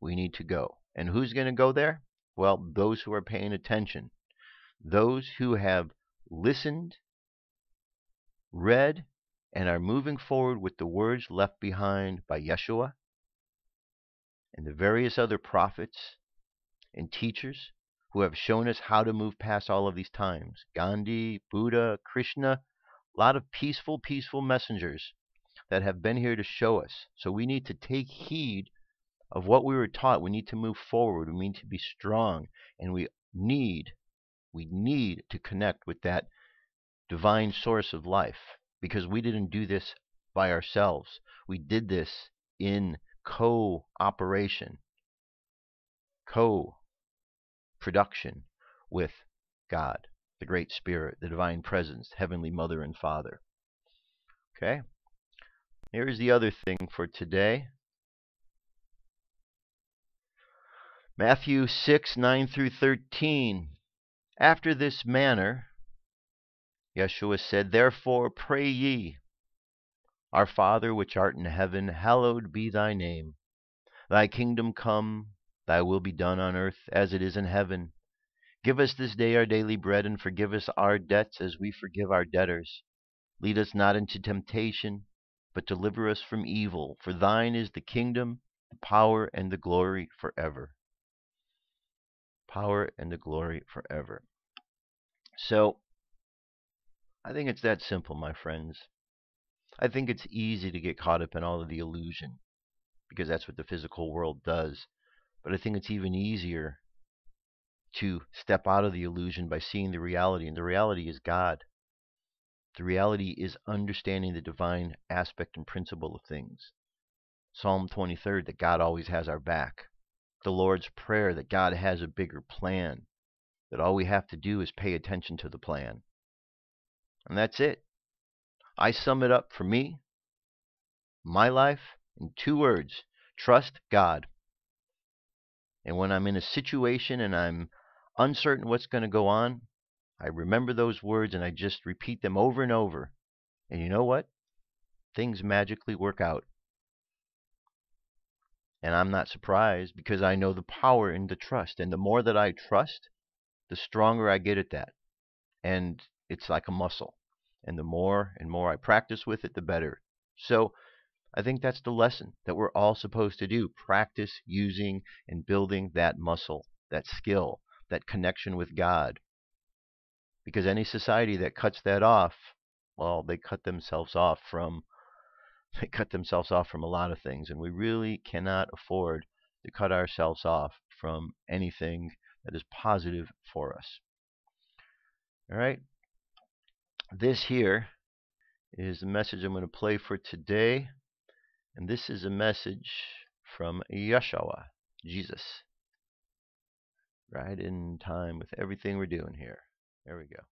We need to go. And who's going to go there? Well, those who are paying attention. Those who have listened, read, and are moving forward with the words left behind by Yeshua and the various other prophets and teachers who have shown us how to move past all of these times. Gandhi, Buddha, Krishna, a lot of peaceful messengers that have been here to show us. So we need to take heed of what we were taught. We need to move forward. We need to be strong, and we need to connect with that divine source of life, because we didn't do this by ourselves. We did this in cooperation, co-production with God, the Great Spirit, the Divine Presence, Heavenly Mother and Father. Okay? Here's the other thing for today. Matthew 6:9 through 13. After this manner, Yeshua said, Therefore pray ye, Our Father which art in heaven, hallowed be thy name. Thy kingdom come, thy will be done on earth as it is in heaven. Give us this day our daily bread, and forgive us our debts as we forgive our debtors. Lead us not into temptation, but deliver us from evil. For thine is the kingdom, the power, and the glory forever. Power and the glory forever. So, I think it's that simple, my friends. I think it's easy to get caught up in all of the illusion, because that's what the physical world does. But I think it's even easier to step out of the illusion by seeing the reality, and the reality is God. The reality is understanding the divine aspect and principle of things. Psalm 23, that God always has our back. The Lord's Prayer, that God has a bigger plan, that all we have to do is pay attention to the plan. And that's it. I sum it up for me, my life, in 2 words: trust God. And when I'm in a situation and I'm uncertain what's going to go on, I remember those words and I just repeat them over and over. And you know what? Things magically work out. And I'm not surprised, because I know the power in the trust. And the more that I trust, the stronger I get at that. And it's like a muscle. And the more and more I practice with it, the better. So I think that's the lesson that we're all supposed to do. Practice using and building that muscle, that skill, that connection with God. Because any society that cuts that off, well, they cut themselves off from a lot of things, and we really cannot afford to cut ourselves off from anything that is positive for us. All right. This here is the message I'm going to play for today, and this is a message from Yeshua, Jesus. Right in time with everything we're doing here. There we go.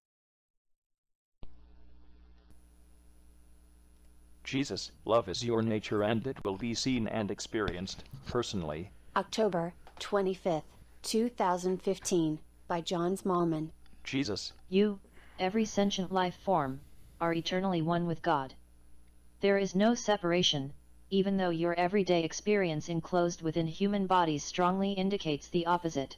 Jesus, love is your nature and it will be seen and experienced personally. October 25th, 2015, by John Smallman. Jesus, You, every sentient life form, are eternally one with God. There is no separation, even though your everyday experience enclosed within human bodies strongly indicates the opposite.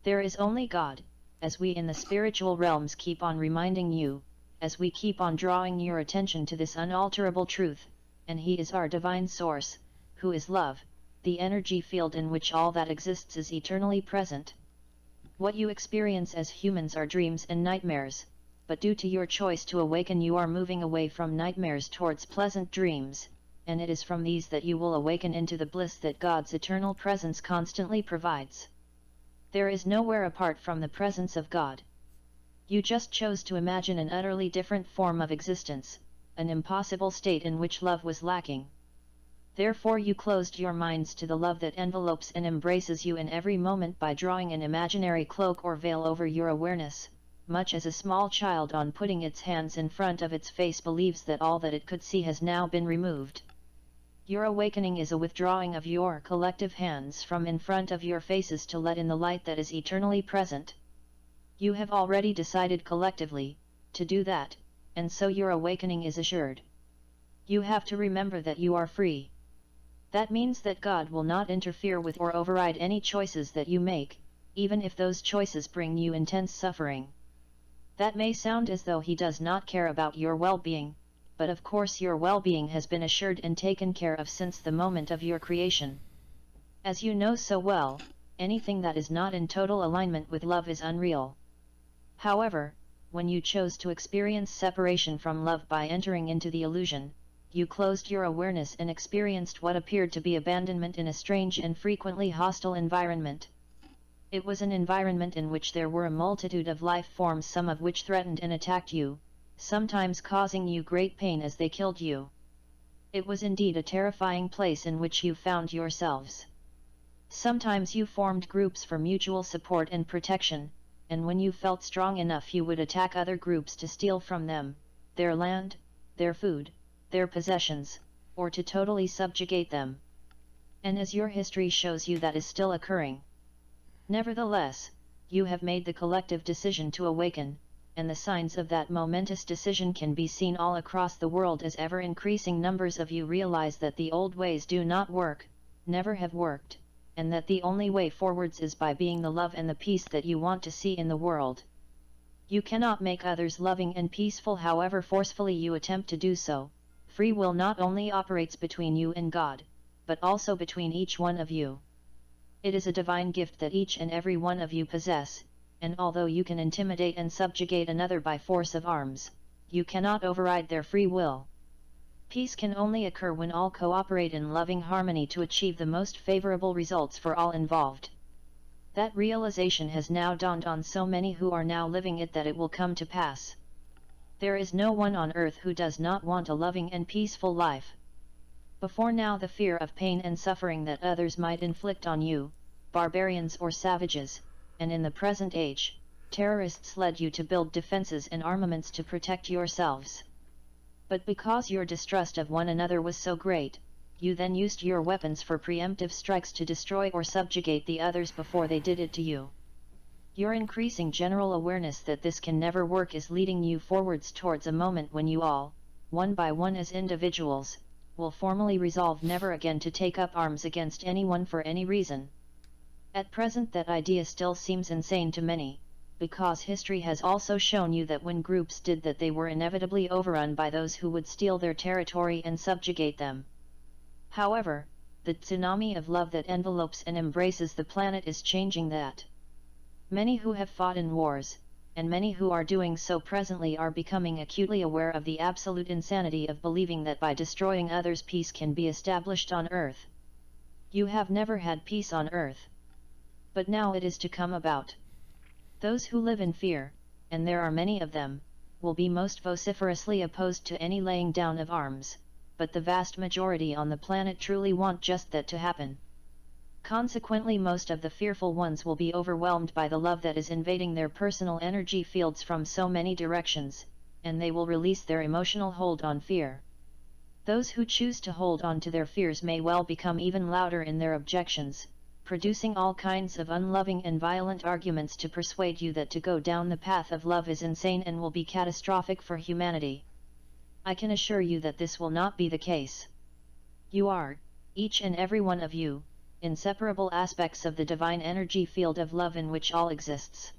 There is only God, as we in the spiritual realms keep on reminding you, as we keep on drawing your attention to this unalterable truth, and He is our divine source, who is love, the energy field in which all that exists is eternally present. What you experience as humans are dreams and nightmares, but due to your choice to awaken you are moving away from nightmares towards pleasant dreams, and it is from these that you will awaken into the bliss that God's eternal presence constantly provides. There is nowhere apart from the presence of God. You just chose to imagine an utterly different form of existence, an impossible state in which love was lacking. Therefore you closed your minds to the love that envelopes and embraces you in every moment by drawing an imaginary cloak or veil over your awareness, much as a small child on putting its hands in front of its face believes that all that it could see has now been removed. Your awakening is a withdrawing of your collective hands from in front of your faces to let in the light that is eternally present. You have already decided collectively to do that, and so your awakening is assured. You have to remember that you are free. That means that God will not interfere with or override any choices that you make, even if those choices bring you intense suffering. That may sound as though He does not care about your well-being, but of course your well-being has been assured and taken care of since the moment of your creation. As you know so well, anything that is not in total alignment with love is unreal. However, when you chose to experience separation from love by entering into the illusion, you closed your awareness and experienced what appeared to be abandonment in a strange and frequently hostile environment. It was an environment in which there were a multitude of life forms, some of which threatened and attacked you, sometimes causing you great pain as they killed you. It was indeed a terrifying place in which you found yourselves. Sometimes you formed groups for mutual support and protection, and when you felt strong enough you would attack other groups to steal from them their land, their food, their possessions, or to totally subjugate them. And as your history shows you, that is still occurring. Nevertheless, you have made the collective decision to awaken, and the signs of that momentous decision can be seen all across the world as ever-increasing numbers of you realize that the old ways do not work, never have worked, and that the only way forwards is by being the love and the peace that you want to see in the world. You cannot make others loving and peaceful however forcefully you attempt to do so. Free will not only operates between you and God, but also between each one of you. It is a divine gift that each and every one of you possess, and although you can intimidate and subjugate another by force of arms, you cannot override their free will. Peace can only occur when all cooperate in loving harmony to achieve the most favorable results for all involved. That realization has now dawned on so many who are now living it that it will come to pass. There is no one on earth who does not want a loving and peaceful life. Before now, the fear of pain and suffering that others might inflict on you, barbarians or savages, and in the present age, terrorists led you to build defenses and armaments to protect yourselves. But because your distrust of one another was so great, you then used your weapons for preemptive strikes to destroy or subjugate the others before they did it to you. Your increasing general awareness that this can never work is leading you forwards towards a moment when you all, one by one as individuals, will formally resolve never again to take up arms against anyone for any reason. At present that idea still seems insane to many, because history has also shown you that when groups did that they were inevitably overrun by those who would steal their territory and subjugate them. However, the tsunami of love that envelopes and embraces the planet is changing that. Many who have fought in wars, and many who are doing so presently, are becoming acutely aware of the absolute insanity of believing that by destroying others peace can be established on earth. You have never had peace on earth. But now it is to come about. Those who live in fear, and there are many of them, will be most vociferously opposed to any laying down of arms, but the vast majority on the planet truly want just that to happen. Consequently, most of the fearful ones will be overwhelmed by the love that is invading their personal energy fields from so many directions, and they will release their emotional hold on fear. Those who choose to hold on to their fears may well become even louder in their objections, producing all kinds of unloving and violent arguments to persuade you that to go down the path of love is insane and will be catastrophic for humanity. I can assure you that this will not be the case. You are, each and every one of you, inseparable aspects of the divine energy field of love in which all exists.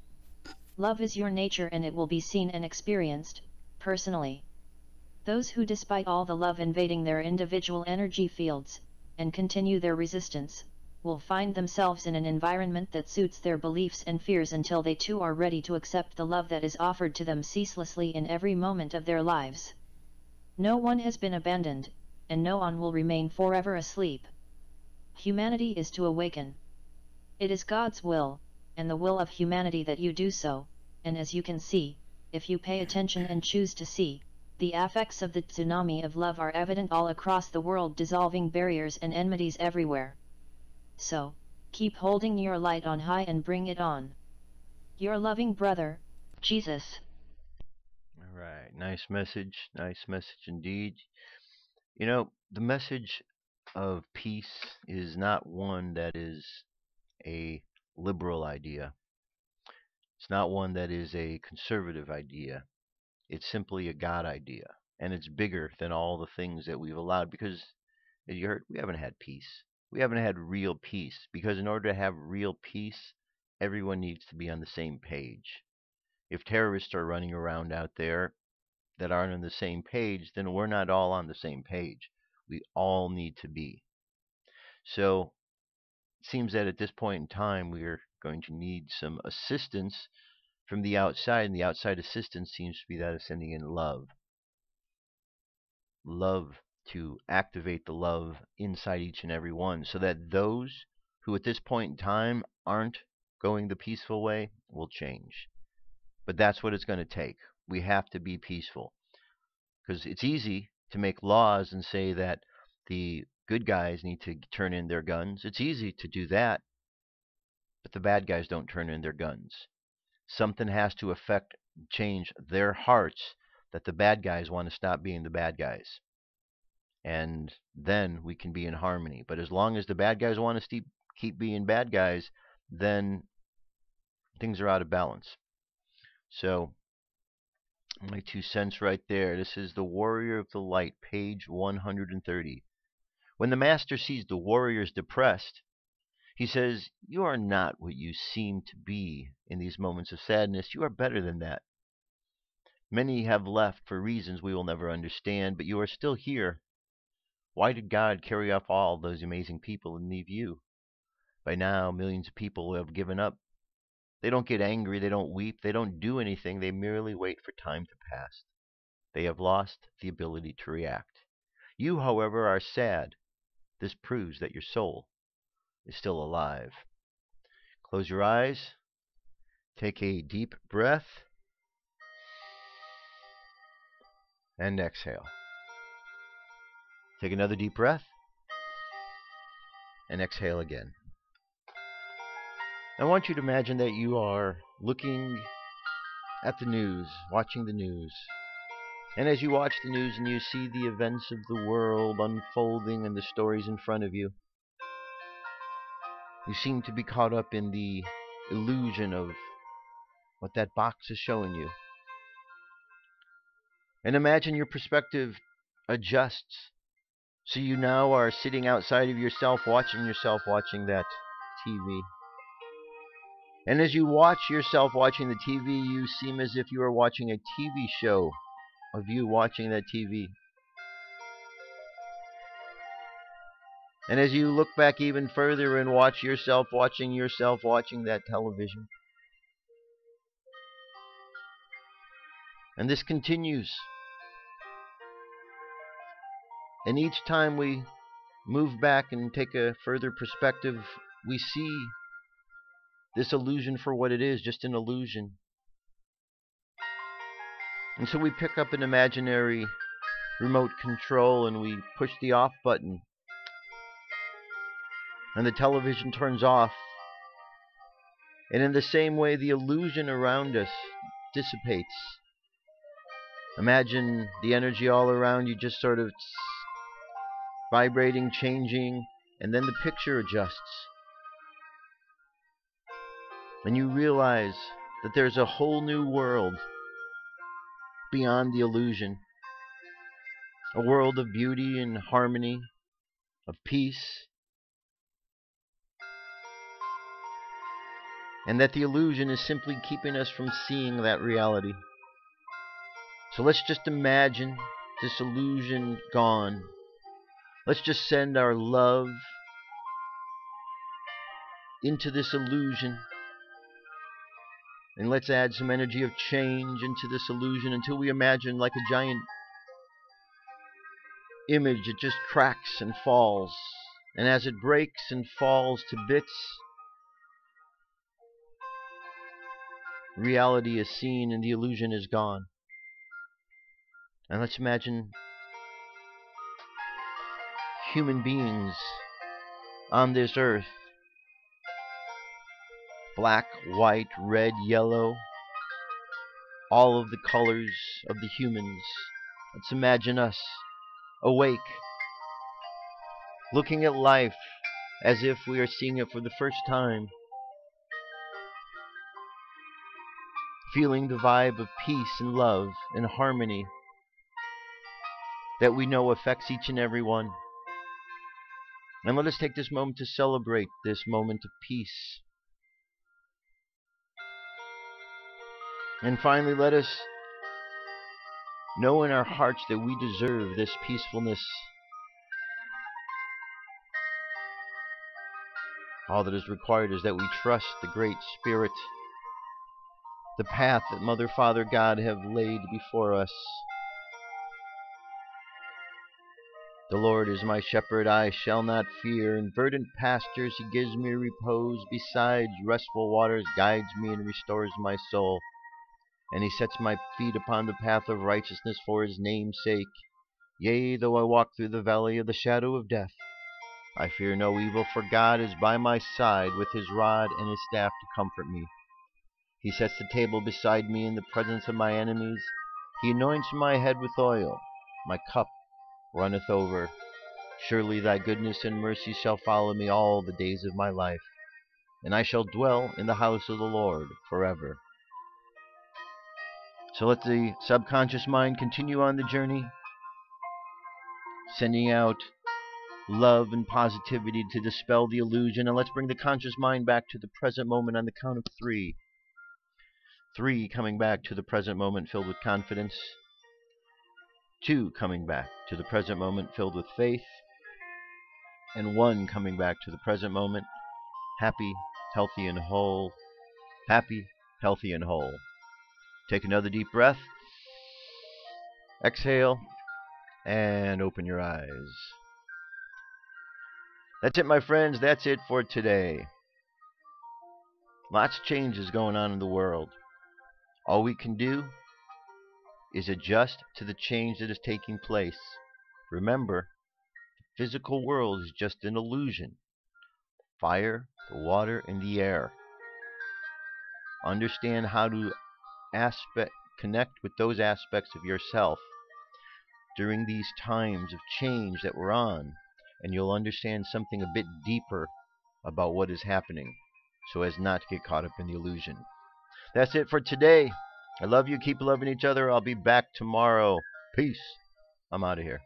Love is your nature, and it will be seen and experienced, personally. Those who, despite all the love invading their individual energy fields, and continue their resistance, will find themselves in an environment that suits their beliefs and fears until they too are ready to accept the love that is offered to them ceaselessly in every moment of their lives. No one has been abandoned, and no one will remain forever asleep. Humanity is to awaken. It is God's will, and the will of humanity that you do so, and as you can see, if you pay attention and choose to see, the effects of the tsunami of love are evident all across the world, dissolving barriers and enmities everywhere. So, keep holding your light on high and bring it on. Your loving brother, Jesus. All right, nice message indeed. You know, the message of peace is not one that is a liberal idea. It's not one that is a conservative idea. It's simply a God idea. And it's bigger than all the things that we've allowed, because, as you heard, we haven't had peace. We haven't had real peace, because in order to have real peace, everyone needs to be on the same page. If terrorists are running around out there that aren't on the same page, then we're not all on the same page. We all need to be. So it seems that at this point in time, we are going to need some assistance from the outside, and the outside assistance seems to be that of sending in love. Love, to activate the love inside each and every one, so that those who at this point in time aren't going the peaceful way will change. But that's what it's going to take. We have to be peaceful, because it's easy to make laws and say that the good guys need to turn in their guns. It's easy to do that, but the bad guys don't turn in their guns. Something has to change their hearts, that the bad guys want to stop being the bad guys. And then we can be in harmony. But as long as the bad guys want to keep being bad guys, then things are out of balance. So, my 2 cents right there. This is The Warrior of the Light, page 130. When the master sees the warriors depressed, he says, "You are not what you seem to be in these moments of sadness. You are better than that. Many have left for reasons we will never understand, but you are still here. Why did God carry off all those amazing people and leave you? By now, millions of people have given up. They don't get angry, they don't weep, they don't do anything, they merely wait for time to pass. They have lost the ability to react. You, however, are sad. This proves that your soul is still alive." Close your eyes. Take a deep breath. And exhale. Take another deep breath. And exhale again. I want you to imagine that you are looking at the news, watching the news. And as you watch the news and you see the events of the world unfolding and the stories in front of you, you seem to be caught up in the illusion of what that box is showing you. And imagine your perspective adjusts. So you now are sitting outside of yourself watching that TV. And as you watch yourself watching the TV, you seem as if you are watching a TV show of you watching that TV. And as you look back even further and watch yourself watching that television. And this continues. And each time we move back and take a further perspective, we see this illusion for what it is, just an illusion. And so we pick up an imaginary remote control and we push the off button. And the television turns off. And in the same way, the illusion around us dissipates. Imagine the energy all around you just sort of vibrating, changing, and then the picture adjusts. And you realize that there's a whole new world beyond the illusion. A world of beauty and harmony, of peace. And that the illusion is simply keeping us from seeing that reality. So let's just imagine this illusion gone. Let's just send our love into this illusion. And let's add some energy of change into this illusion until we imagine like a giant image. It just cracks and falls. And as it breaks and falls to bits, reality is seen and the illusion is gone. And let's imagine human beings on this earth. Black, white, red, yellow. All of the colors of the humans. Let's imagine us awake, looking at life as if we are seeing it for the first time. Feeling the vibe of peace and love and harmony that we know affects each and every one. And let us take this moment to celebrate this moment of peace. And finally, let us know in our hearts that we deserve this peacefulness. All that is required is that we trust the Great Spirit, the path that Mother, Father, God have laid before us. The Lord is my shepherd, I shall not fear. In verdant pastures he gives me repose. Besides restful waters guides me and restores my soul. And he sets my feet upon the path of righteousness for his name's sake. Yea, though I walk through the valley of the shadow of death, I fear no evil, for God is by my side with his rod and his staff to comfort me. He sets the table beside me in the presence of my enemies. He anoints my head with oil. My cup runneth over. Surely thy goodness and mercy shall follow me all the days of my life, and I shall dwell in the house of the Lord forever. So let the subconscious mind continue on the journey, sending out love and positivity to dispel the illusion. And let's bring the conscious mind back to the present moment on the count of 3. 3 coming back to the present moment filled with confidence. 2 coming back to the present moment filled with faith. And 1 coming back to the present moment happy, healthy, and whole. Happy, healthy, and whole. Take another deep breath. Exhale. And open your eyes. That's it, my friends. That's it for today. Lots of changes going on in the world. All we can do is adjust to the change that is taking place. Remember, the physical world is just an illusion. Fire, the water, and the air. Understand how to connect with those aspects of yourself during these times of change that we're on, and you'll understand something a bit deeper about what is happening, so as not to get caught up in the illusion. That's it for today. I love you. Keep loving each other. I'll be back tomorrow. Peace. I'm out of here.